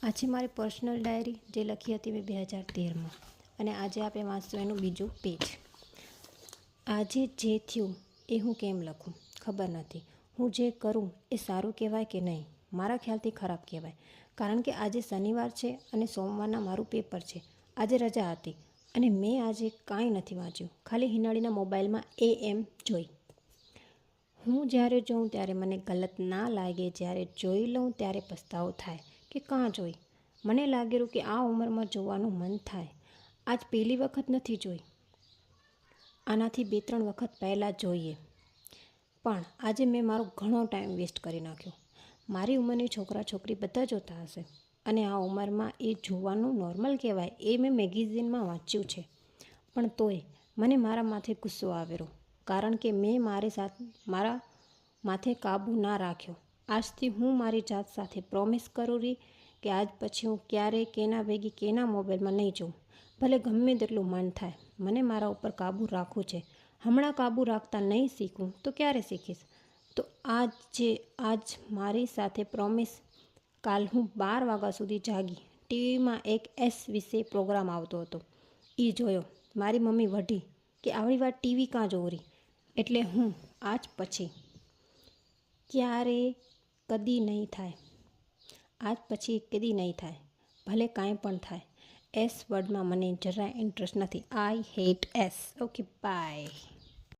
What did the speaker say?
આ છે મારી પર્સનલ ડાયરી જે લખી હતી મેં 2013માં અને આજે આપણે વાંચશું એનું બીજું પેજ. આજે જે થયું એ હું કેમ લખું ખબર નથી. હું જે કરું એ સારું કહેવાય કે નહીં, મારા ખ્યાલથી ખરાબ કહેવાય. કારણ કે આજે શનિવાર છે અને સોમવારના મારું પેપર છે. આજે રજા હતી અને મેં આજે કાંઈ નથી વાંચ્યું, ખાલી હિનાળીના મોબાઈલમાં AM જોઈ. હું જ્યારે જોઉં ત્યારે મને ગલત ના લાગે, જ્યારે જોઈ લઉં ત્યારે પસ્તાવો થાય કે કાં જોઈ. મને લાગેલું કે આ ઉંમરમાં જોવાનું મન થાય. આજ પહેલી વખત નથી જોઈ, આનાથી 2-3 વખત પહેલાં જોઈએ. પણ આજે મેં મારો ઘણો ટાઈમ વેસ્ટ કરી નાખ્યો. મારી ઉંમરની છોકરા છોકરી બધા જોતા હશે અને આ ઉંમરમાં એ જોવાનું નોર્મલ કહેવાય એ મેં મેગેઝિનમાં વાંચ્યું છે. પણ તોય મને મારા માથે ગુસ્સો આવેલો, કારણ કે મેં મારા માથે કાબૂ ના રાખ્યો. આજથી હું મારી જાત સાથે પ્રોમિસ કરું રહી કે આજ પછી હું ક્યારેય કેના ભેગી કેના મોબાઈલમાં નહીં જોઉં. ભલે ગમે તેટલું મન થાય, મને મારા ઉપર કાબૂ રાખવું છે. હમણાં કાબૂ રાખતા નહીં શીખું તો ક્યારે શીખીશ? તો આજ મારી સાથે પ્રોમિસ. કાલ હું 12 વાગ્યા સુધી જાગી. ટીવીમાં એક S વિશે પ્રોગ્રામ આવતો હતો, એ જોયો. મારી મમ્મી વઢી કે આવડી વાર ટીવી કાં જોરી. એટલે હું આજ પછી કદી નહીં થાય. આજ પછી કદી નહીં થાય, ભલે કાંઈ પણ થાય. S વર્ડમાં મને જરાય ઇન્ટરેસ્ટ નથી. I hate S. Okay, by.